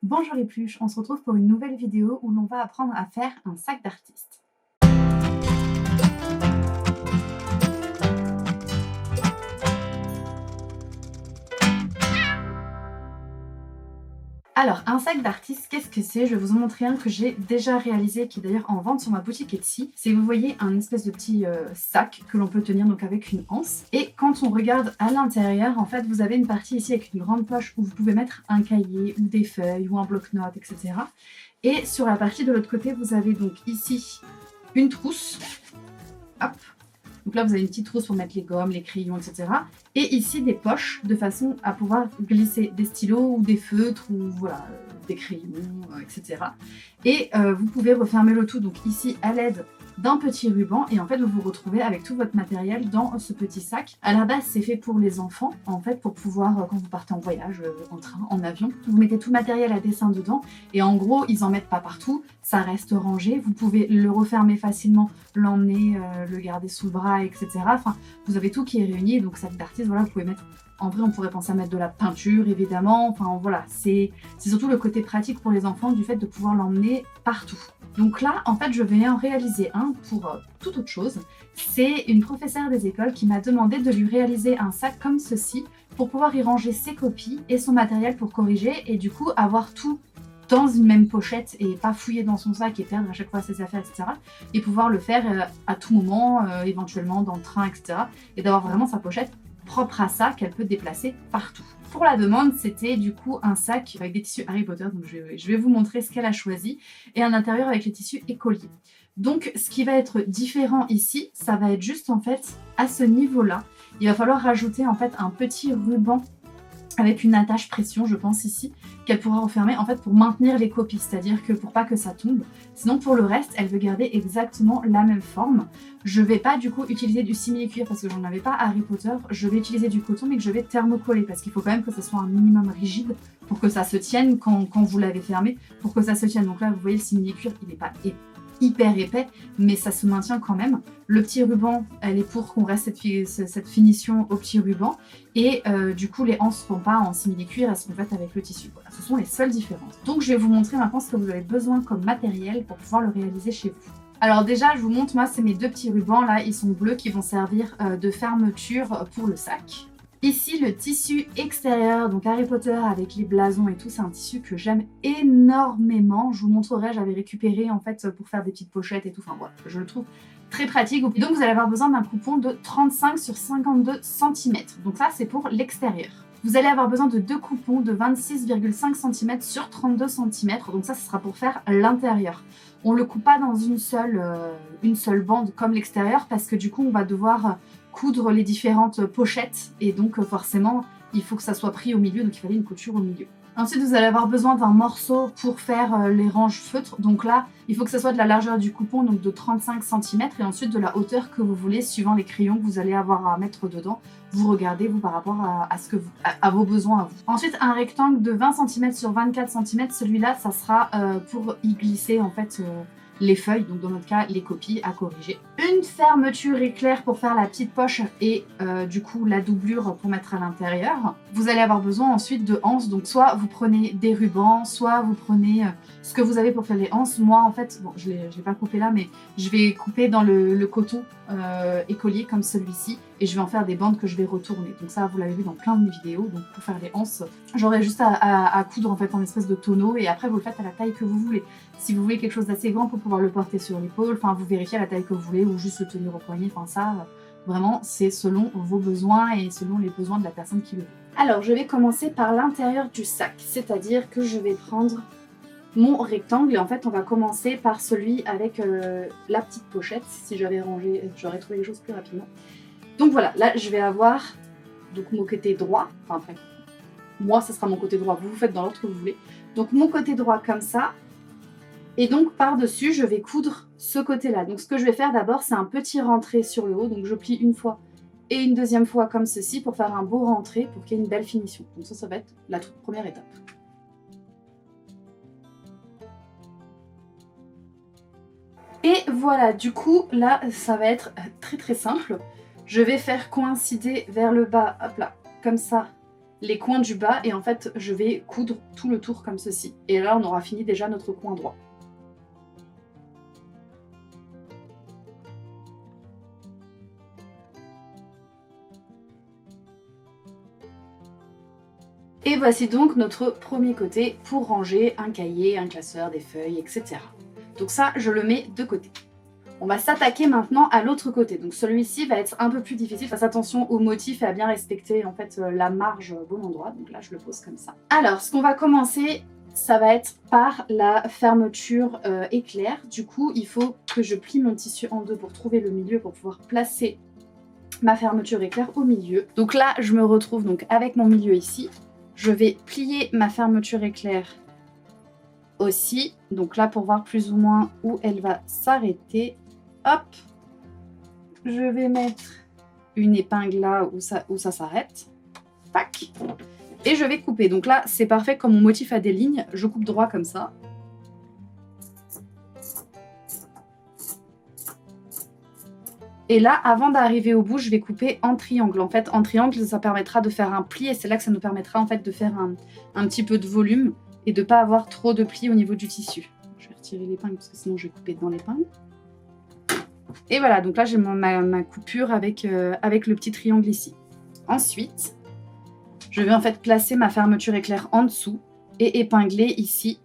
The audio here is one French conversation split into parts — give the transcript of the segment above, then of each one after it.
Bonjour les pluches, on se retrouve pour une nouvelle vidéo où l'on va apprendre à faire un sac d'artiste. Alors, un sac d'artiste, qu'est-ce que c'est? Je vais vous en montrer un que j'ai déjà réalisé, qui est d'ailleurs en vente sur ma boutique Etsy. C'est, vous voyez, un espèce de petit sac que l'on peut tenir donc avec une anse. Et quand on regarde à l'intérieur, en fait, vous avez une partie ici avec une grande poche où vous pouvez mettre un cahier ou des feuilles ou un bloc-notes, etc. Et sur la partie de l'autre côté, vous avez donc ici une trousse. Hop. Donc là, vous avez une petite trousse pour mettre les gommes, les crayons, etc. Et ici, des poches de façon à pouvoir glisser des stylos ou des feutres ou voilà, des crayons, etc. Et vous pouvez refermer le tout, donc ici, à l'aide d'un petit ruban. Et en fait, vous vous retrouvez avec tout votre matériel dans ce petit sac. À la base, c'est fait pour les enfants, en fait, pour pouvoir, quand vous partez en voyage, en train, en avion, vous mettez tout le matériel à dessin dedans. Et en gros, ils en mettent pas partout, ça reste rangé. Vous pouvez le refermer facilement, l'emmener, le garder sous le bras, etc. Enfin, vous avez tout qui est réuni. Donc, sac d'artiste, voilà, vous pouvez mettre. En vrai, on pourrait penser à mettre de la peinture, évidemment. Enfin, voilà, c'est surtout le côté pratique pour les enfants du fait de pouvoir l'emmener partout. Donc là, en fait, je vais en réaliser un pour toute autre chose. C'est une professeure des écoles qui m'a demandé de lui réaliser un sac comme ceci pour pouvoir y ranger ses copies et son matériel pour corriger et du coup avoir tout dans une même pochette et pas fouiller dans son sac et perdre à chaque fois ses affaires, etc. Et pouvoir le faire à tout moment, éventuellement dans le train, etc. Et d'avoir vraiment sa pochette propre à ça qu'elle peut déplacer partout. Pour la demande, c'était du coup un sac avec des tissus Harry Potter, donc je vais vous montrer ce qu'elle a choisi, et un intérieur avec les tissus écoliers. Donc ce qui va être différent ici, ça va être juste en fait à ce niveau-là, il va falloir rajouter en fait un petit ruban avec une attache pression, je pense ici, qu'elle pourra refermer en fait pour maintenir les copies, c'est-à-dire que pour pas que ça tombe. Sinon pour le reste, elle veut garder exactement la même forme. Je vais pas du coup utiliser du simili-cuir parce que j'en avais pas Harry Potter, je vais utiliser du coton mais que je vais thermocoller parce qu'il faut quand même que ça soit un minimum rigide pour que ça se tienne quand vous l'avez fermé, pour que ça se tienne. Donc là vous voyez le simili-cuir, il n'est pas hyper épais, mais ça se maintient quand même. Le petit ruban, elle est pour qu'on reste cette finition au petit ruban. Et du coup, les anses ne sont pas en simili-cuir, elles sont faites avec le tissu. Voilà, ce sont les seules différences. Donc, je vais vous montrer maintenant ce que vous avez besoin comme matériel pour pouvoir le réaliser chez vous. Alors déjà, je vous montre, moi, c'est mes deux petits rubans, là, ils sont bleus, qui vont servir de fermeture pour le sac. Ici, le tissu extérieur, donc Harry Potter avec les blasons et tout, c'est un tissu que j'aime énormément. Je vous montrerai, j'avais récupéré en fait pour faire des petites pochettes et tout. Enfin voilà, je le trouve très pratique. Et donc vous allez avoir besoin d'un coupon de 35 sur 52 cm. Donc ça, c'est pour l'extérieur. Vous allez avoir besoin de deux coupons de 26,5 cm sur 32 cm. Donc ça, ce sera pour faire l'intérieur. On ne le coupe pas dans une seule bande comme l'extérieur parce que du coup, on va devoir coudre les différentes pochettes et donc forcément il faut que ça soit pris au milieu, donc il fallait une couture au milieu. Ensuite vous allez avoir besoin d'un morceau pour faire les ranges feutres, donc là il faut que ça soit de la largeur du coupon, donc de 35 cm et ensuite de la hauteur que vous voulez suivant les crayons que vous allez avoir à mettre dedans. Vous regardez vous par rapport à vos besoins à vous. Ensuite un rectangle de 20 cm sur 24 cm, celui-là ça sera pour y glisser en fait les feuilles, donc dans notre cas les copies à corriger. Une fermeture éclair pour faire la petite poche et du coup la doublure pour mettre à l'intérieur. Vous allez avoir besoin ensuite de anses, donc soit vous prenez des rubans, soit vous prenez ce que vous avez pour faire les anses. Moi en fait, bon je l'ai pas coupé là, mais je vais couper dans le coton écolier comme celui-ci et je vais en faire des bandes que je vais retourner. Donc ça vous l'avez vu dans plein de mes vidéos, donc pour faire les anses, j'aurai juste à coudre en fait en espèce de tonneau et après vous le faites à la taille que vous voulez. Si vous voulez quelque chose d'assez grand pour pouvoir le porter sur l'épaule, enfin vous vérifiez la taille que vous voulez ou juste le tenir au poignet, enfin ça vraiment c'est selon vos besoins et selon les besoins de la personne qui le veut. Alors je vais commencer par l'intérieur du sac, c'est-à-dire que je vais prendre mon rectangle et en fait on va commencer par celui avec la petite pochette. Si j'avais rangé, j'aurais trouvé les choses plus rapidement. Donc voilà, là je vais avoir donc mon côté droit, enfin après moi ça sera mon côté droit, vous faites dans l'ordre que vous voulez. Donc mon côté droit comme ça. Et donc par-dessus, je vais coudre ce côté-là. Donc ce que je vais faire d'abord, c'est un petit rentré sur le haut. Donc je plie une fois et une deuxième fois comme ceci pour faire un beau rentré, pour qu'il y ait une belle finition. Donc ça va être la toute première étape. Et voilà, du coup, là, ça va être très très simple. Je vais faire coïncider vers le bas, hop là, comme ça, les coins du bas et en fait je vais coudre tout le tour comme ceci. Et là on aura fini déjà notre coin droit. Et voici donc notre premier côté pour ranger un cahier, un classeur, des feuilles, etc. Donc ça, je le mets de côté. On va s'attaquer maintenant à l'autre côté. Donc celui-ci va être un peu plus difficile. Fasse attention au motif et à bien respecter en fait la marge au bon endroit. Donc là, je le pose comme ça. Alors, ce qu'on va commencer, ça va être par la fermeture éclair. Du coup, il faut que je plie mon tissu en deux pour trouver le milieu, pour pouvoir placer ma fermeture éclair au milieu. Donc là, je me retrouve donc avec mon milieu ici. Je vais plier ma fermeture éclair aussi. Donc là, pour voir plus ou moins où elle va s'arrêter. Hop, je vais mettre une épingle là où ça s'arrête. Tac. Et je vais couper. Donc là, c'est parfait comme mon motif a des lignes. Je coupe droit comme ça. Et là, avant d'arriver au bout, je vais couper en triangle. En fait, en triangle, ça permettra de faire un pli et c'est là que ça nous permettra en fait de faire un petit peu de volume et de ne pas avoir trop de plis au niveau du tissu. Je vais retirer l'épingle parce que sinon je vais couper dans l'épingle. Et voilà, donc là j'ai ma coupure avec le petit triangle ici. Ensuite, je vais en fait placer ma fermeture éclair en dessous et épingler ici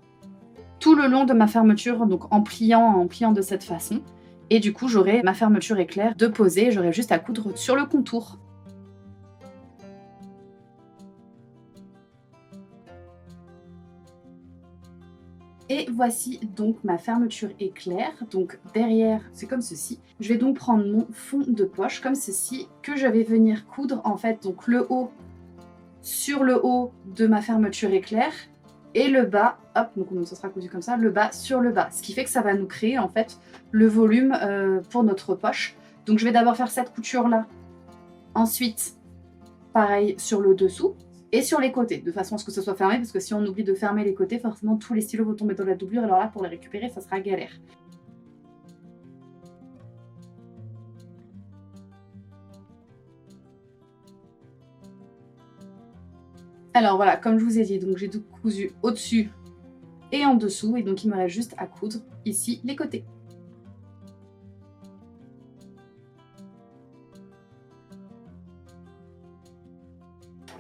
tout le long de ma fermeture, donc en pliant de cette façon. Et du coup, j'aurai ma fermeture éclair de poser, j'aurai juste à coudre sur le contour. Et voici donc ma fermeture éclair. Donc derrière, c'est comme ceci. Je vais donc prendre mon fond de poche comme ceci, que je vais venir coudre en fait donc le haut sur le haut de ma fermeture éclair et le bas, hop, donc ça sera cousu comme ça, le bas sur le bas. Ce qui fait que ça va nous créer en fait le volume pour notre poche. Donc je vais d'abord faire cette couture là, ensuite pareil sur le dessous et sur les côtés, de façon à ce que ce soit fermé, parce que si on oublie de fermer les côtés, forcément tous les stylos vont tomber dans la doublure, alors là pour les récupérer ça sera galère. Alors voilà, comme je vous ai dit, donc j'ai tout cousu au-dessus et en dessous, et donc il me reste juste à coudre ici les côtés.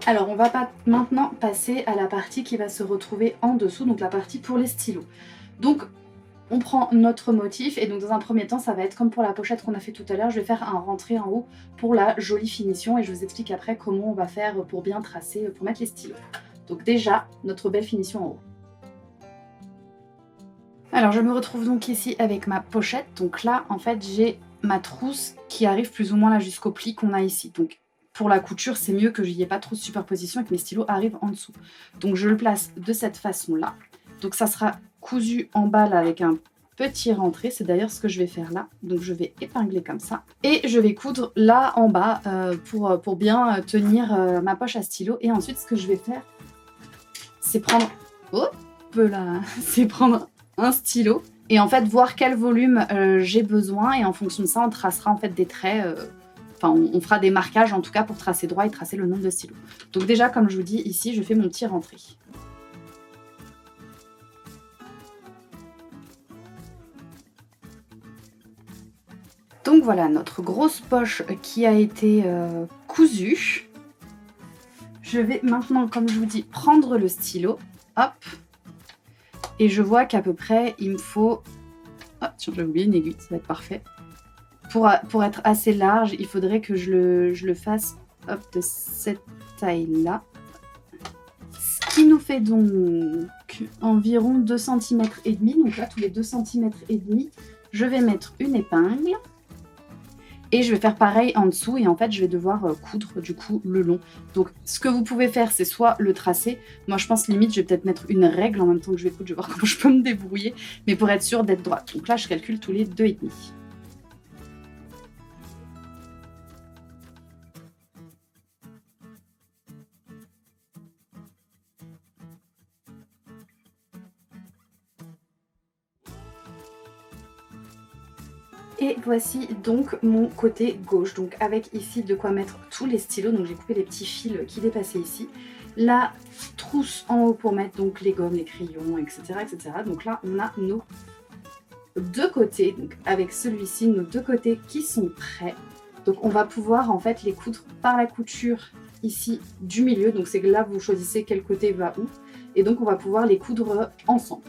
Alors on va maintenant passer à la partie qui va se retrouver en dessous, donc la partie pour les stylos. Donc on prend notre motif et donc dans un premier temps ça va être comme pour la pochette qu'on a fait tout à l'heure, je vais faire un rentré en haut pour la jolie finition et je vous explique après comment on va faire pour bien tracer, pour mettre les stylos. Donc déjà notre belle finition en haut. Alors je me retrouve donc ici avec ma pochette, donc là en fait j'ai ma trousse qui arrive plus ou moins là jusqu'au pli qu'on a ici. Donc pour la couture c'est mieux que j'y ai pas trop de superposition et que mes stylos arrivent en dessous. Donc je le place de cette façon là. Donc ça sera cousu en bas là avec un petit rentré, c'est d'ailleurs ce que je vais faire là. Donc je vais épingler comme ça et je vais coudre là en bas pour bien tenir ma poche à stylo. Et ensuite ce que je vais faire c'est prendre, hop là, c'est prendre un stylo et en fait voir quel volume j'ai besoin et en fonction de ça on tracera en fait des traits, enfin on fera des marquages en tout cas pour tracer droit et tracer le nombre de stylos. Donc déjà comme je vous dis ici je fais mon petit rentré. Donc voilà notre grosse poche qui a été cousue. Je vais maintenant comme je vous dis prendre le stylo, hop. Et je vois qu'à peu près, il me faut... Oh, tiens, j'ai oublié une aiguille, ça va être parfait. Pour être assez large, il faudrait que je le fasse hop, de cette taille-là. Ce qui nous fait donc environ 2 cm et demi. Donc là, tous les 2 cm et demi, je vais mettre une épingle. Et je vais faire pareil en dessous et en fait je vais devoir coudre du coup le long. Donc ce que vous pouvez faire c'est soit le tracer. Moi je pense limite je vais peut-être mettre une règle en même temps que je vais coudre, je vais voir comment je peux me débrouiller. Mais pour être sûre d'être droite. Donc là je calcule tous les 2,5. Et voici donc mon côté gauche, donc avec ici de quoi mettre tous les stylos. Donc j'ai coupé les petits fils qui dépassaient ici. la trousse en haut pour mettre donc les gommes, les crayons, etc., etc. Donc là, on a nos deux côtés, donc avec celui-ci, nos deux côtés qui sont prêts. Donc on va pouvoir en fait les coudre par la couture ici du milieu. Donc c'est que là, vous choisissez quel côté va où. Et donc on va pouvoir les coudre ensemble.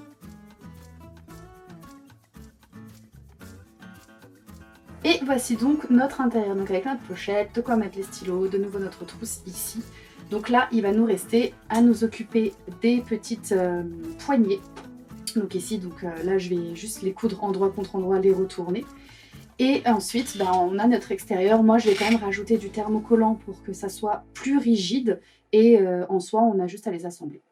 Et voici donc notre intérieur, donc avec notre pochette, de quoi mettre les stylos, de nouveau notre trousse ici. Donc là, il va nous rester à nous occuper des petites poignées. Donc ici, là, je vais juste les coudre endroit contre endroit, les retourner. Et ensuite, on a notre extérieur. Moi, je vais quand même rajouter du thermocollant pour que ça soit plus rigide. Et en soi, on a juste à les assembler.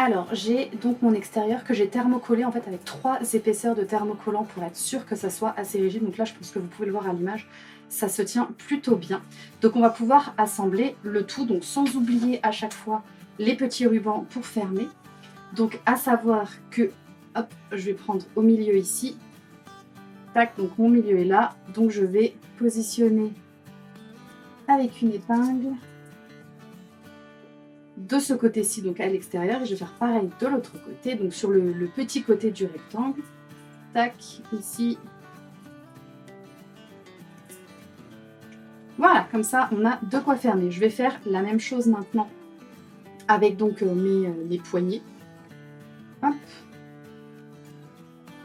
Alors, j'ai donc mon extérieur que j'ai thermocollé en fait avec 3 épaisseurs de thermocollant pour être sûr que ça soit assez rigide. Donc là, je pense que vous pouvez le voir à l'image, ça se tient plutôt bien. Donc on va pouvoir assembler le tout, donc sans oublier à chaque fois les petits rubans pour fermer. Donc à savoir que, hop, je vais prendre au milieu ici. Tac, donc mon milieu est là. Donc je vais positionner avec une épingle de ce côté-ci, donc à l'extérieur, et je vais faire pareil de l'autre côté, donc sur le petit côté du rectangle. Tac, ici. Voilà, comme ça, on a de quoi fermer. Je vais faire la même chose maintenant avec donc mes poignées. Hop.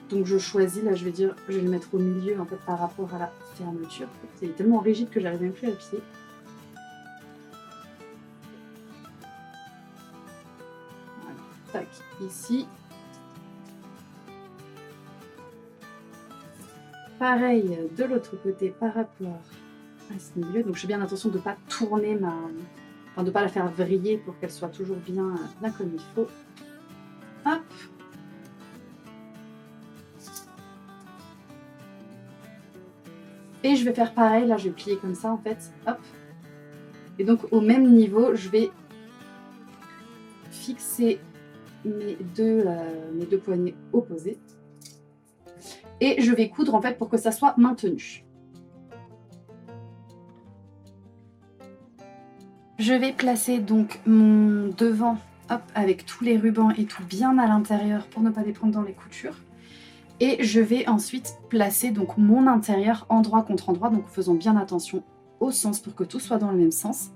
Donc je choisis, là je vais dire, je vais le mettre au milieu en fait par rapport à la fermeture. C'est tellement rigide que j'arrive même plus à le plier. Tac, ici. Pareil de l'autre côté par rapport à ce milieu. Donc je fais bien attention de ne pas tourner de ne pas la faire vriller pour qu'elle soit toujours bien comme il faut. Hop. Et je vais faire pareil, là je vais plier comme ça en fait. Hop. Et donc au même niveau, je vais fixer mes deux poignées opposées. Et je vais coudre en fait pour que ça soit maintenu. Je vais placer donc mon devant, hop, avec tous les rubans et tout bien à l'intérieur pour ne pas les prendre dans les coutures. Et je vais ensuite placer donc mon intérieur endroit contre endroit, donc faisons bien attention au sens pour que tout soit dans le même sens.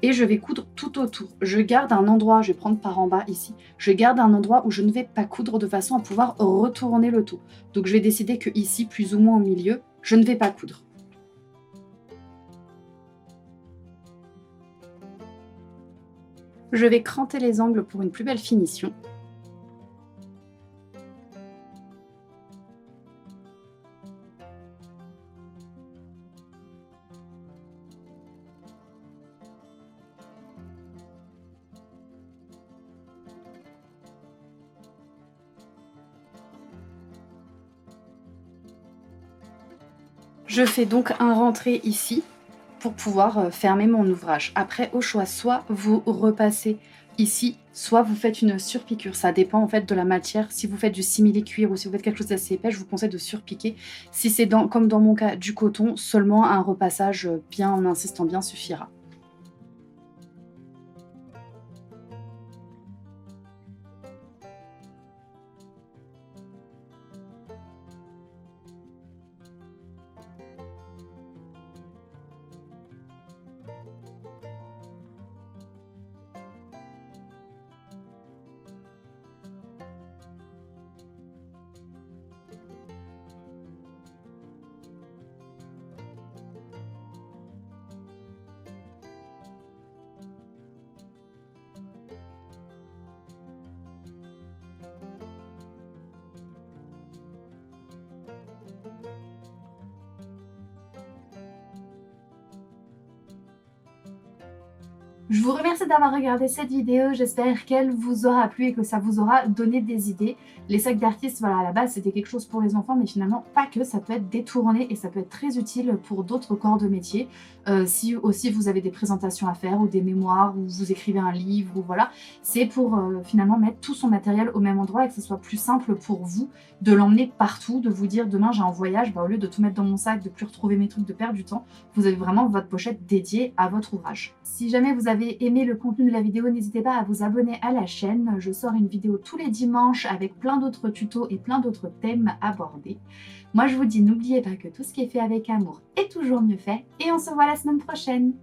Et je vais coudre tout autour. Je garde un endroit, je vais prendre par en bas ici, je garde un endroit où je ne vais pas coudre de façon à pouvoir retourner le tout. Donc je vais décider que ici, plus ou moins au milieu, je ne vais pas coudre. Je vais cranter les angles pour une plus belle finition. Je fais donc un rentré ici pour pouvoir fermer mon ouvrage. Après, au choix, soit vous repassez ici, soit vous faites une surpiqûre. Ça dépend en fait de la matière. Si vous faites du simili-cuir ou si vous faites quelque chose d'assez épais, je vous conseille de surpiquer. Si c'est comme dans mon cas du coton, seulement un repassage bien en insistant bien suffira. Je vous remercie d'avoir regardé cette vidéo, j'espère qu'elle vous aura plu et que ça vous aura donné des idées. Les sacs d'artistes, voilà, à la base c'était quelque chose pour les enfants, mais finalement pas que, ça peut être détourné et ça peut être très utile pour d'autres corps de métier. Si aussi vous avez des présentations à faire ou des mémoires ou vous écrivez un livre ou voilà, c'est pour finalement mettre tout son matériel au même endroit et que ce soit plus simple pour vous de l'emmener partout, de vous dire demain j'ai un voyage, bah, au lieu de tout mettre dans mon sac, de plus retrouver mes trucs, de perdre du temps, vous avez vraiment votre pochette dédiée à votre ouvrage. Si jamais vous avez aimé le contenu de la vidéo, n'hésitez pas à vous abonner à la chaîne. Je sors une vidéo tous les dimanches avec plein d'autres tutos et plein d'autres thèmes abordés. Moi je vous dis, n'oubliez pas que tout ce qui est fait avec amour est toujours mieux fait et on se voit la semaine prochaine.